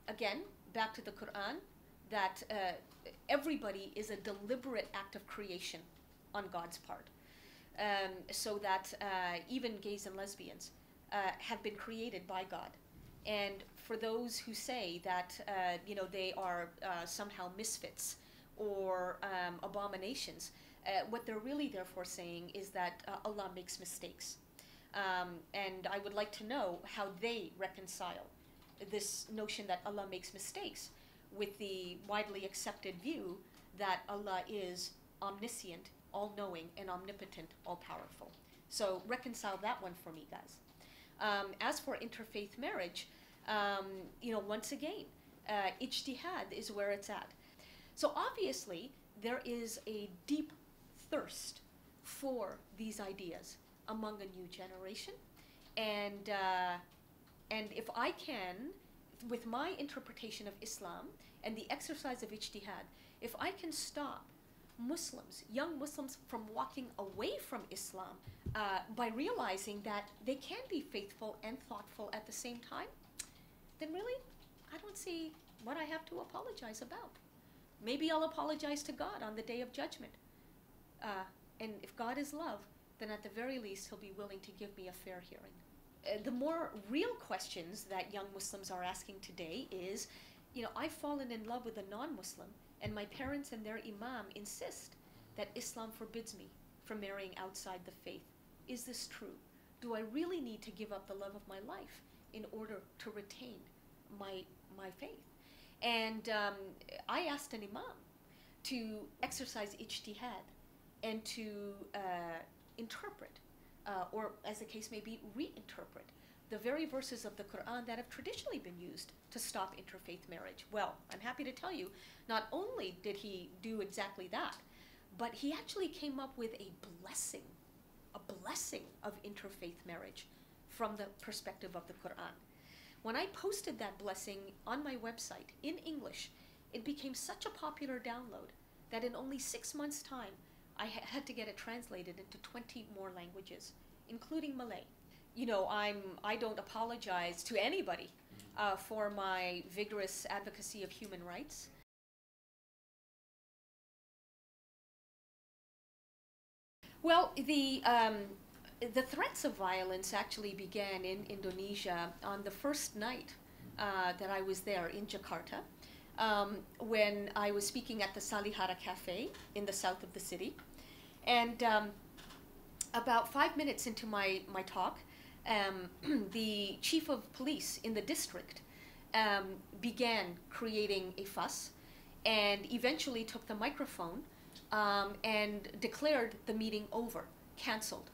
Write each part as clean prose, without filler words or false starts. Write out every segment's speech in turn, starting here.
again, back to the Quran, that everybody is a deliberate act of creation on God's part. So that even gays and lesbians have been created by God. And for those who say that they are somehow misfits or abominations, what they're really therefore saying is that Allah makes mistakes. And I would like to know how they reconcile this notion that Allah makes mistakes with the widely accepted view that Allah is omniscient, all-knowing, and omnipotent, all-powerful. So reconcile that one for me, guys. As for interfaith marriage, once again, ijtihad is where it's at. So obviously, there is a deep thirst for these ideas among a new generation. And if I can, with my interpretation of Islam and the exercise of ijtihad, if I can stop Muslims, young Muslims, from walking away from Islam by realizing that they can be faithful and thoughtful at the same time, then really, I don't see what I have to apologize about. Maybe I'll apologize to God on the day of judgment. And if God is love, then at the very least, he'll be willing to give me a fair hearing. The more real questions that young Muslims are asking today is, I've fallen in love with a non-Muslim, and my parents and their imam insist that Islam forbids me from marrying outside the faith. Is this true? Do I really need to give up the love of my life in order to retain my faith? And I asked an imam to exercise ijtihad and to interpret, or as the case may be, reinterpret the very verses of the Quran that have traditionally been used to stop interfaith marriage. Well, I'm happy to tell you, not only did he do exactly that, but he actually came up with a blessing of interfaith marriage from the perspective of the Quran. When I posted that blessing on my website in English, it became such a popular download that in only 6 months' time, I had to get it translated into 20 more languages, including Malay. I don't apologize to anybody for my vigorous advocacy of human rights. Well, the threats of violence actually began in Indonesia on the first night that I was there in Jakarta, when I was speaking at the Salihara Cafe in the south of the city. And about 5 minutes into my talk, the chief of police in the district began creating a fuss and eventually took the microphone and declared the meeting over, canceled.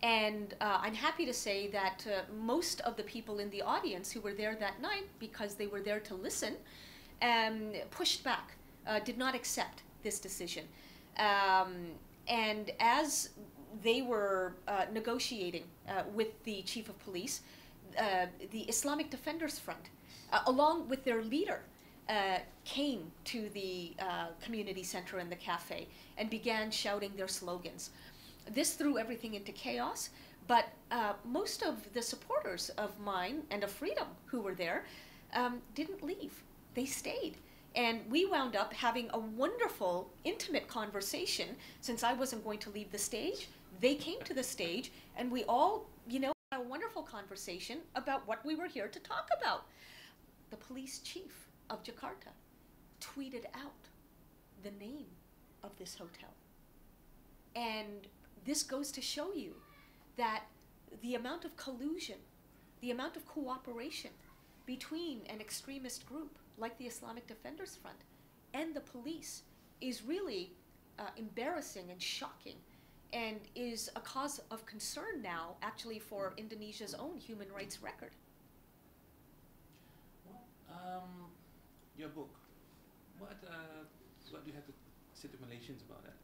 And I'm happy to say that most of the people in the audience who were there that night, because they were there to listen, pushed back, did not accept this decision. And as they were negotiating with the chief of police, the Islamic Defenders Front, along with their leader, came to the community center and the cafe and began shouting their slogans. This threw everything into chaos, but most of the supporters of mine and of freedom who were there didn't leave. They stayed. And we wound up having a wonderful, intimate conversation. Since I wasn't going to leave the stage, they came to the stage, and we all, had a wonderful conversation about what we were here to talk about. The police chief of Jakarta tweeted out the name of this hotel. And this goes to show you that the amount of collusion, the amount of cooperation between an extremist group like the Islamic Defenders Front and the police is really embarrassing and shocking, and is a cause of concern now, actually, for Indonesia's own human rights record. Well, your book, what do you have to say to Malaysians about that?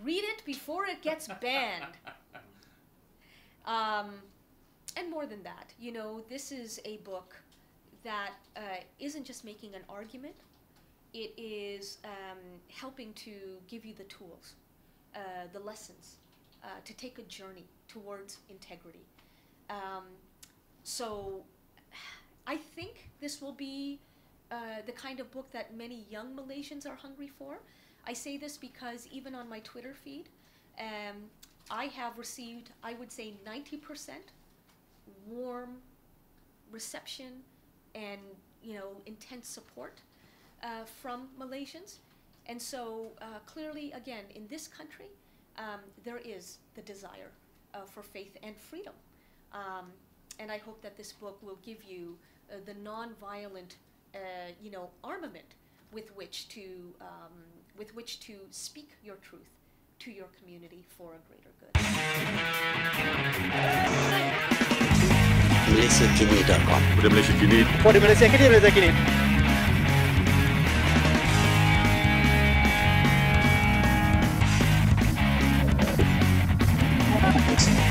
Read it before it gets banned. And more than that, this is a book that isn't just making an argument. It is helping to give you the tools, the lessons, to take a journey towards integrity. So I think this will be the kind of book that many young Malaysians are hungry for. I say this because even on my Twitter feed, I have received, I would say 90% warm reception and, you know, intense support from Malaysians. And so clearly, again, in this country, there is the desire for faith and freedom. And I hope that this book will give you the non-violent, you know, armament with which to speak your truth to your community for a greater good. MalaysiaKini.com. Udah Malaysia Kini. Oh, di Malaysia Kini, Malaysia Kini. Thanks.